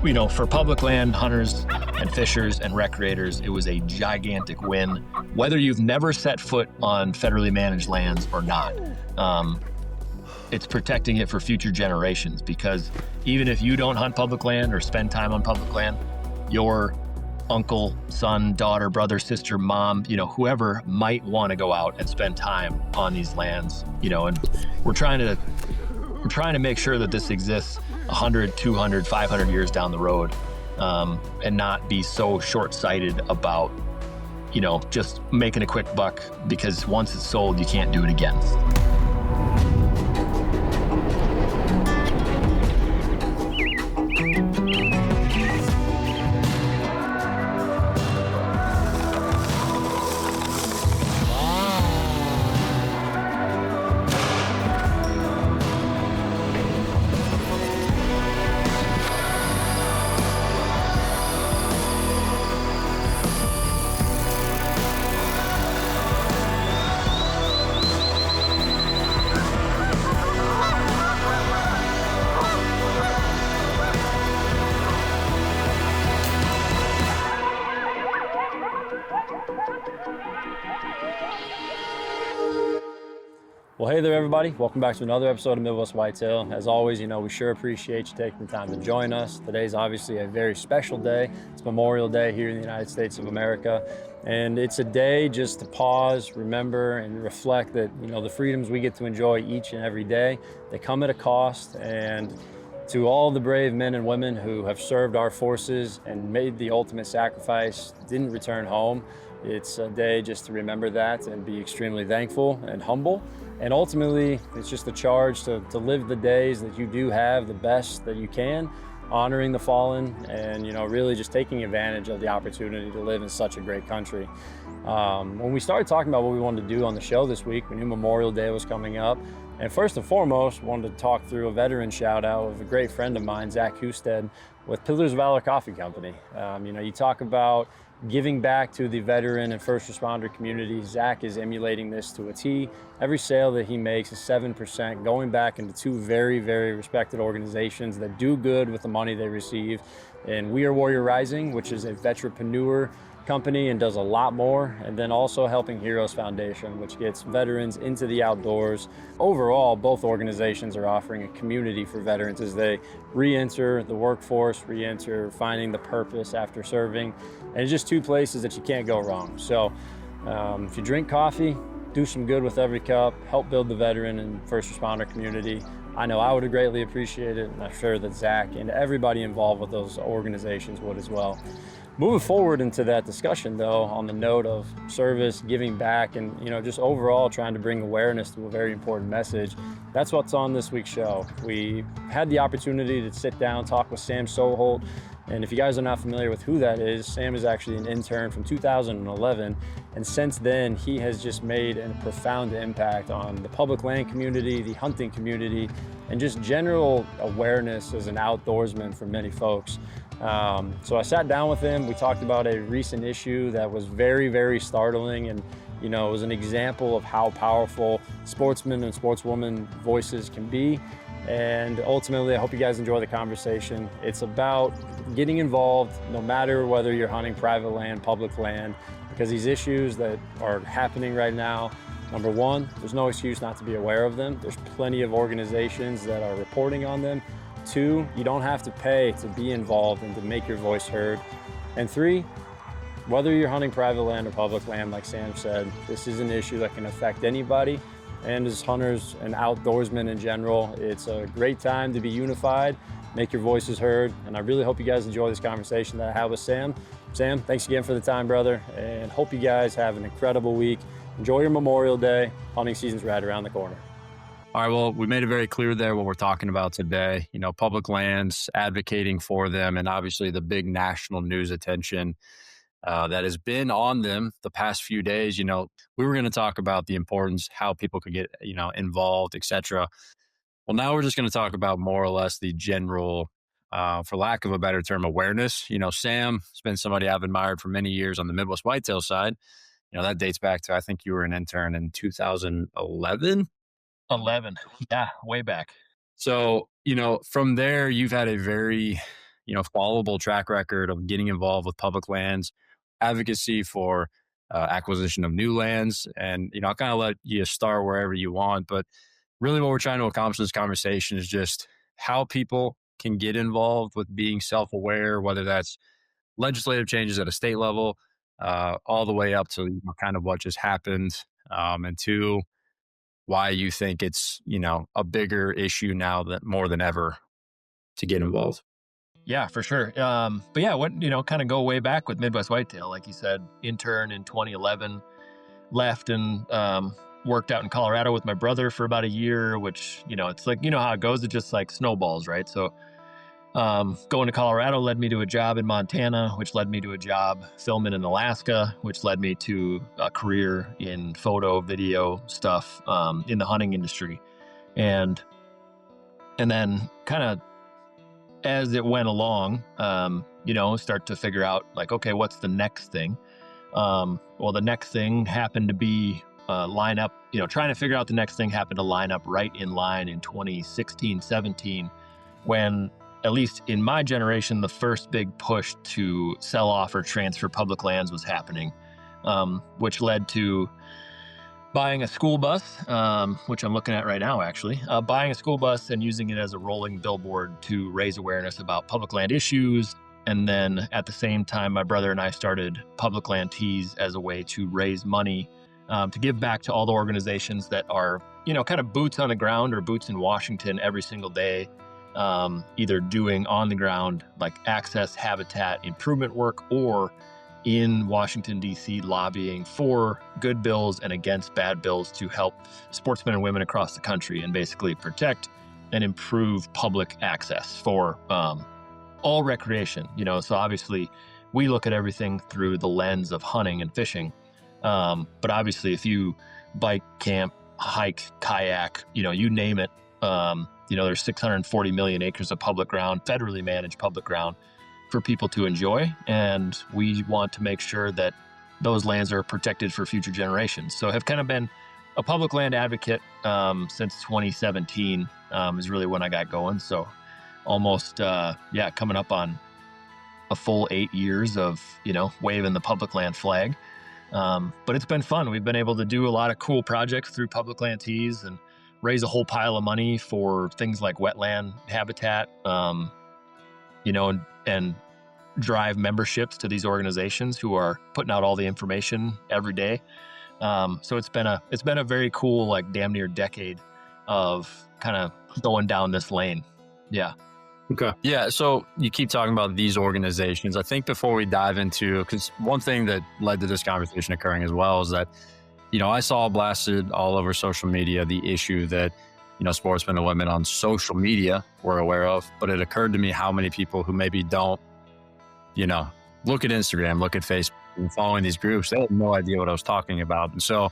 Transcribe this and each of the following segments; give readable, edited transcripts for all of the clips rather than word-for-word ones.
For public land hunters and fishers and recreators, it was a gigantic win, whether you've never set foot on federally managed lands or not. It's protecting it for future generations, because even if you don't hunt public land or spend time on public land, your uncle, son, daughter, brother, sister, mom, whoever might want to go out and spend time on these lands, and we're trying to make sure that this exists 100, 200, 500 years down the road, and not be so short-sighted about, just making a quick buck, because once it's sold, you can't do it again. Well, hey there, everybody. Welcome back to another episode of Midwest Whitetail. As always, we sure appreciate you taking the time to join us. Today's obviously a very special day. It's Memorial Day here in the United States of America. And it's a day just to pause, remember, and reflect that, the freedoms we get to enjoy each and every day, they come at a cost. And to all the brave men and women who have served our forces and made the ultimate sacrifice, didn't return home, it's a day just to remember that and be extremely thankful and humble. And ultimately, it's just a charge to live the days that you do have the best that you can, honoring the fallen, and really just taking advantage of the opportunity to live in such a great country. When we started talking about what we wanted to do on the show this week, we knew Memorial Day was coming up. And first and foremost, wanted to talk through a veteran shout out of a great friend of mine, Zach Husted, with Pillars of Valor Coffee Company. You talk about giving back to the veteran and first responder community. Zach is emulating this to a T. Every sale that he makes is 7% going back into two very, very respected organizations that do good with the money they receive. And We Are Warrior Rising, which is a veteranpreneur company and does a lot more, and then also Helping Heroes Foundation, which gets veterans into the outdoors. Overall, both organizations are offering a community for veterans as they re-enter the workforce, re-enter finding the purpose after serving, and it's just two places that you can't go wrong. So if you drink coffee, do some good with every cup, help build the veteran and first responder community. I know I would have greatly appreciated it, and I'm sure that Zach and everybody involved with those organizations would as well. Moving forward into that discussion, though, on the note of service, giving back, and just overall trying to bring awareness to a very important message, that's what's on this week's show. We had the opportunity to sit down, talk with Sam Soholt, and if you guys are not familiar with who that is, Sam is actually an intern from 2011, and since then he has just made a profound impact on the public land community, the hunting community, and just general awareness as an outdoorsman for many folks. So I sat down with him. We talked about a recent issue that was very, very startling, and it was an example of how powerful sportsmen and sportswomen voices can be. And ultimately, I hope you guys enjoy the conversation. It's about getting involved, no matter whether you're hunting private land, public land, because these issues that are happening right now, number one, there's no excuse not to be aware of them. There's plenty of organizations that are reporting on them. Two, you don't have to pay to be involved and to make your voice heard. And three, whether you're hunting private land or public land, like Sam said, this is an issue that can affect anybody. And as hunters and outdoorsmen in general, it's a great time to be unified, make your voices heard. And I really hope you guys enjoy this conversation that I have with Sam. Sam, thanks again for the time, brother, and hope you guys have an incredible week. Enjoy your Memorial Day. Hunting season's right around the corner. All right, well, we made it very clear there what we're talking about today, public lands, advocating for them, and obviously the big national news attention that has been on them the past few days. We were going to talk about the importance, how people could get, involved, etc. Well, now we're just going to talk about more or less the general, for lack of a better term, awareness. Sam has been somebody I've admired for many years on the Midwest Whitetail side. That dates back to, I think you were an intern in 2011. 11. Yeah, way back. So, from there, you've had a very followable track record of getting involved with public lands, advocacy for acquisition of new lands. And, I'll kind of let you start wherever you want. But really what we're trying to accomplish in this conversation is just how people can get involved with being self-aware, whether that's legislative changes at a state level, all the way up to kind of what just happened. And two, why you think it's, a bigger issue now that more than ever to get involved. Yeah, for sure. But yeah, kind of go way back with Midwest Whitetail, like you said, intern in 2011, left and worked out in Colorado with my brother for about a year, which, it's like, how it goes. It just like snowballs, right? So going to Colorado led me to a job in Montana, which led me to a job filming in Alaska, which led me to a career in photo, video stuff in the hunting industry. And then kind of as it went along, start to figure out like, okay, what's the next thing? Well, the next thing happened to be line up, trying to figure out the next thing happened to line up right in line in 2016, 17, when, at least in my generation, the first big push to sell off or transfer public lands was happening, which led to buying a school bus, which I'm looking at right now, actually, buying a school bus and using it as a rolling billboard to raise awareness about public land issues. And then at the same time, my brother and I started Public Land Tees as a way to raise money to give back to all the organizations that are, kind of boots on the ground or boots in Washington every single day, either doing on the ground, like access habitat improvement work, or in Washington, D.C., lobbying for good bills and against bad bills to help sportsmen and women across the country and basically protect and improve public access for all recreation. So obviously we look at everything through the lens of hunting and fishing. But obviously if you bike, camp, hike, kayak, you name it, there's 640 million acres of public ground, federally managed public ground, for people to enjoy, and we want to make sure that those lands are protected for future generations. So have kind of been a public land advocate since 2017 is really when I got going. So almost coming up on a full 8 years of waving the public land flag. But it's been fun. We've been able to do a lot of cool projects through Public Land Tees and raise a whole pile of money for things like wetland habitat, and drive memberships to these organizations who are putting out all the information every day. So it's been a very cool, like damn near decade of kind of going down this lane. Yeah. Okay. Yeah. So you keep talking about these organizations. I think before we dive into, because one thing that led to this conversation occurring as well is that, I saw blasted all over social media the issue that, sportsmen and women on social media were aware of, but it occurred to me how many people who maybe don't, look at Instagram, look at Facebook, and following these groups, they had no idea what I was talking about. And so,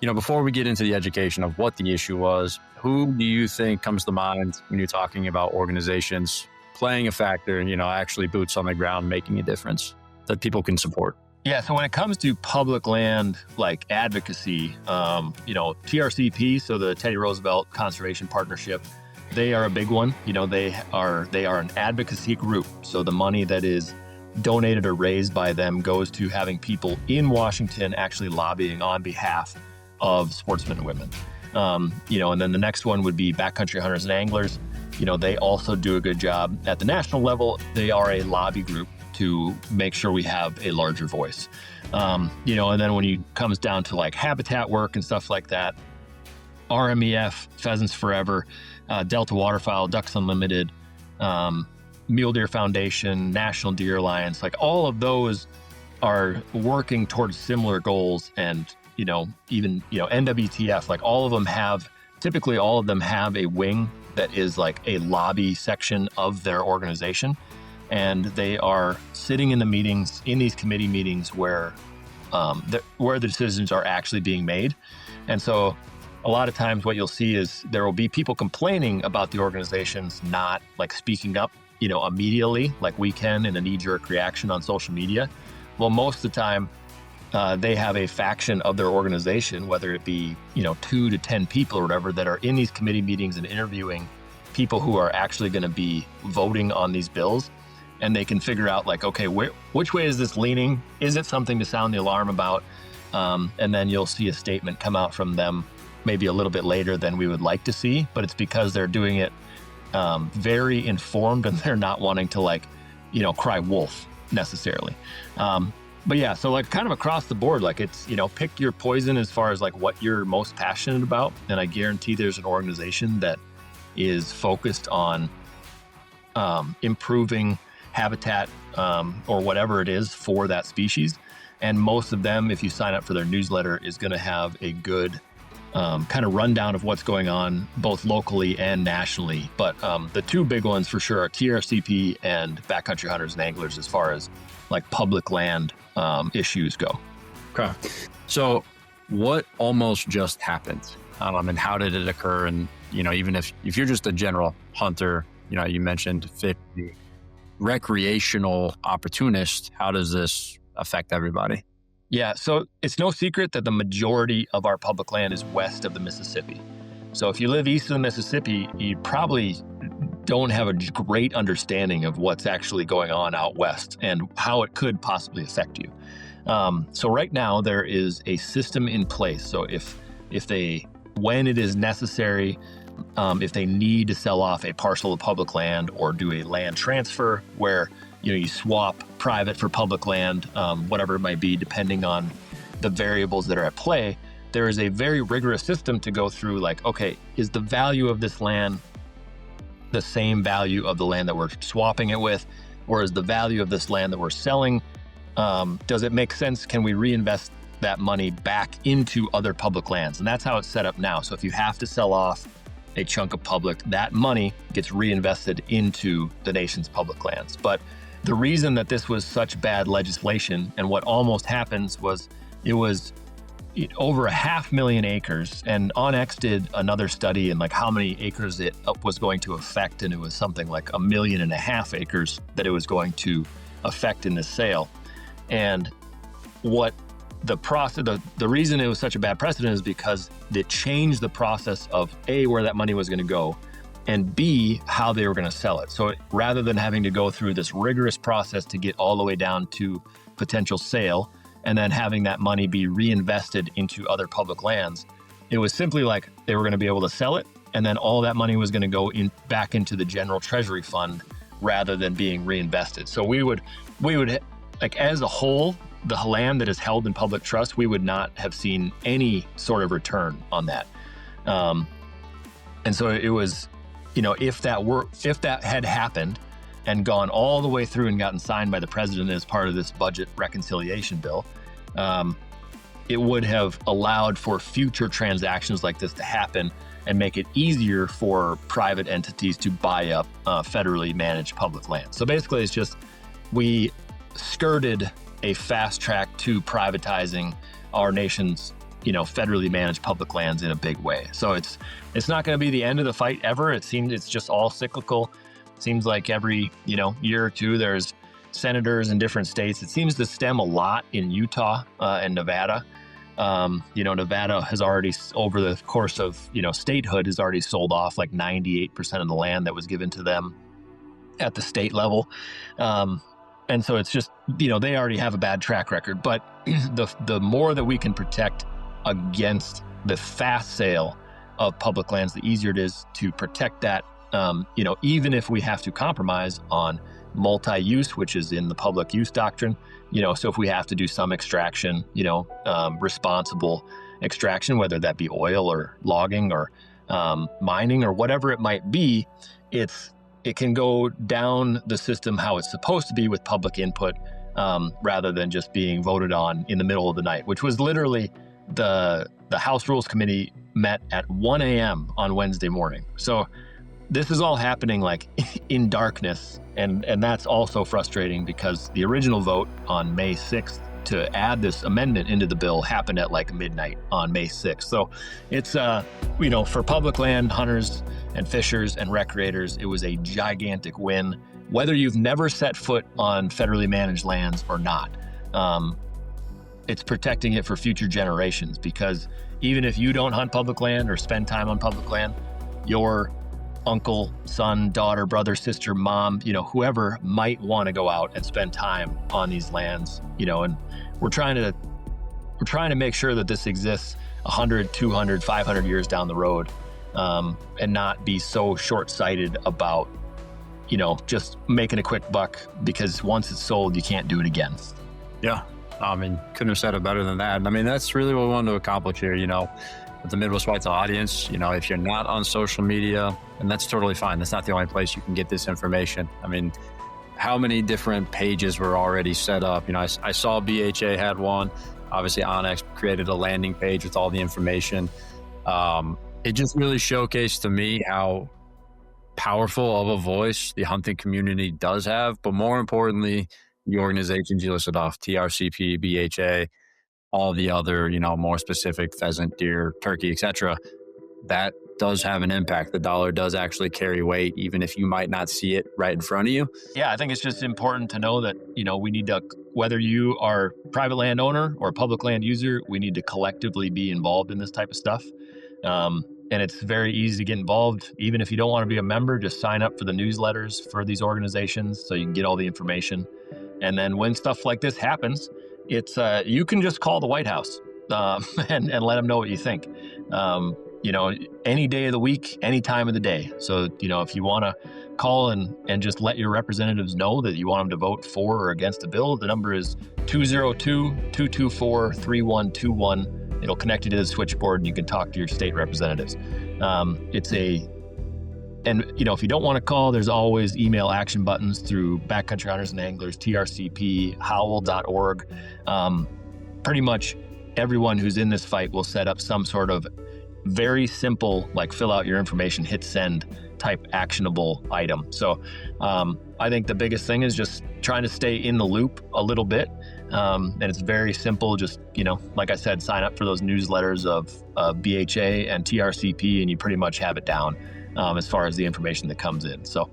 before we get into the education of what the issue was, who do you think comes to mind when you're talking about organizations playing a factor and, actually boots on the ground, making a difference that people can support? Yeah, so when it comes to public land, like advocacy, TRCP, so the Teddy Roosevelt Conservation Partnership, they are a big one. They are an advocacy group. So the money that is donated or raised by them goes to having people in Washington actually lobbying on behalf of sportsmen and women. And then the next one would be Backcountry Hunters and Anglers. They also do a good job at the national level. They are a lobby group to make sure we have a larger voice. And then when it comes down to like habitat work and stuff like that, RMEF, Pheasants Forever, Delta Waterfowl, Ducks Unlimited, Mule Deer Foundation, National Deer Alliance, like all of those are working towards similar goals. And, even, NWTF, like typically all of them have a wing that is like a lobby section of their organization. And they are sitting in the meetings, in these committee meetings where the decisions are actually being made. And so a lot of times what you'll see is there will be people complaining about the organizations not like speaking up, immediately, like we can in a knee-jerk reaction on social media. Well, most of the time they have a faction of their organization, whether it be, 2 to 10 people or whatever, that are in these committee meetings and interviewing people who are actually going to be voting on these bills. and they can figure out like, okay, which way is this leaning? Is it something to sound the alarm about? And then you'll see a statement come out from them maybe a little bit later than we would like to see, but it's because they're doing it very informed and they're not wanting to like, cry wolf necessarily. But yeah, so like kind of across the board, like it's, pick your poison as far as like what you're most passionate about. And I guarantee there's an organization that is focused on improving habitat or whatever it is for that species. And most of them, if you sign up for their newsletter, is going to have a good kind of rundown of what's going on both locally and nationally. But the two big ones for sure are TRCP and Backcountry Hunters and Anglers as far as like public land issues go. Okay. So what almost just happened? And how did it occur? And, even if you're just a general hunter, you mentioned the recreational opportunist, how does this affect everybody? Yeah, so it's no secret that the majority of our public land is west of the Mississippi. So if you live east of the Mississippi, you probably don't have a great understanding of what's actually going on out west and how it could possibly affect you. So right now there is a system in place. So when it is necessary, if they need to sell off a parcel of public land or do a land transfer where you swap private for public land, whatever it might be, depending on the variables that are at play, there is a very rigorous system to go through like, okay, is the value of this land the same value of the land that we're swapping it with? Or is the value of this land that we're selling, does it make sense? Can we reinvest that money back into other public lands? And that's how it's set up now. So if you have to sell off a chunk of public, that money gets reinvested into the nation's public lands. But the reason that this was such bad legislation and what almost happens was it was over 500,000 acres, and OnX did another study in like how many acres it was going to affect, and it was something like 1.5 million acres that it was going to affect in this sale. And what the process, the reason it was such a bad precedent is because it changed the process of A, where that money was going to go, and B, how they were going to sell it. So rather than having to go through this rigorous process to get all the way down to potential sale and then having that money be reinvested into other public lands, it was simply like they were going to be able to sell it, and then all that money was going to go back into the general treasury fund rather than being reinvested. So we would like as a whole, the land that is held in public trust, we would not have seen any sort of return on that. And so it was, if that had happened and gone all the way through and gotten signed by the president as part of this budget reconciliation bill, it would have allowed for future transactions like this to happen and make it easier for private entities to buy up federally managed public land. So basically it's just, we skirted a fast track to privatizing our nation's federally managed public lands in a big way. So it's not going to be the end of the fight ever. It seems it's just all cyclical. It seems like every year or two there's senators in different states. It seems to stem a lot in Utah and Nevada. Nevada has already, over the course of statehood, has already sold off like 98% of the land that was given to them at the state level. And so it's just, they already have a bad track record. But the more that we can protect against the fast sale of public lands, the easier it is to protect that, even if we have to compromise on multi-use, which is in the public use doctrine. So if we have to do some extraction, responsible extraction, whether that be oil or logging or mining or whatever it might be, it can go down the system how it's supposed to be with public input, rather than just being voted on in the middle of the night, which was literally the House Rules Committee met at 1 a.m. on Wednesday morning. So this is all happening like in darkness. And that's also frustrating because the original vote on May 6th to add this amendment into the bill happened at like midnight on May 6th. So it's, for public land hunters and fishers and recreators, it was a gigantic win, whether you've never set foot on federally managed lands or not. It's protecting it for future generations, because even if you don't hunt public land or spend time on public land, your uncle, son, daughter, brother, sister, mom, whoever might want to go out and spend time on these lands, and we're trying to make sure that this exists 100, 200, 500 years down the road, and not be so short-sighted about, just making a quick buck, because once it's sold, you can't do it again. Yeah. I mean, couldn't have said it better than that. I mean, that's really what we wanted to accomplish here, with the Midwest Whitetail audience. If you're not on social media, and that's totally fine. That's not the only place you can get this information. I mean, how many different pages were already set up? I saw BHA had one. Obviously, Onyx created a landing page with all the information. It just really showcased to me how powerful of a voice the hunting community does have, but more importantly, the organizations you listed off, TRCP, BHA, all the other, more specific pheasant, deer, turkey, etc. That does have an impact. The dollar does actually carry weight, even if you might not see it right in front of you. Yeah, I think it's just important to know that, we need to, whether you are private landowner or public land user, we need to collectively be involved in this type of stuff. And it's very easy to get involved. Even if you don't want to be a member, just sign up for the newsletters for these organizations so you can get all the information. And then when stuff like this happens, it's you can just call the White House and let them know what you think. Any day of the week, any time of the day. So, if you want to call and just let your representatives know that you want them to vote for or against a bill, the number is 202-224-3121. It'll connect you to the switchboard and you can talk to your state representatives. If you don't want to call, there's always email action buttons through Backcountry Hunters and Anglers, TRCP, howl.org. Pretty much everyone who's in this fight will set up some sort of very simple, like fill out your information, hit send type actionable item. So I think the biggest thing is just trying to stay in the loop a little bit. And it's very simple. Just, like I said, sign up for those newsletters of BHA and TRCP, and you pretty much have it down as far as the information that comes in. So,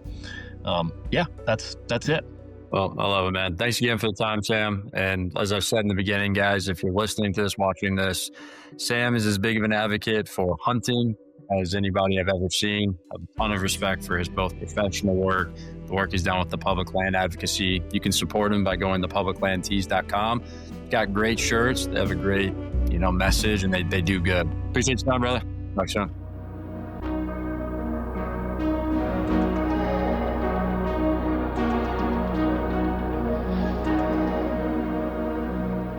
that's it. Well, I love it, man. Thanks again for the time, Sam. And as I said in the beginning, guys, if you're listening to this, watching this, Sam is as big of an advocate for hunting as anybody I've ever seen. I have a ton of respect for his both professional work, the work he's done with the public land advocacy. You can support him by going to publiclandtees.com. Got great shirts. They have a great, message, and they do good. Appreciate your time, brother. Talk soon.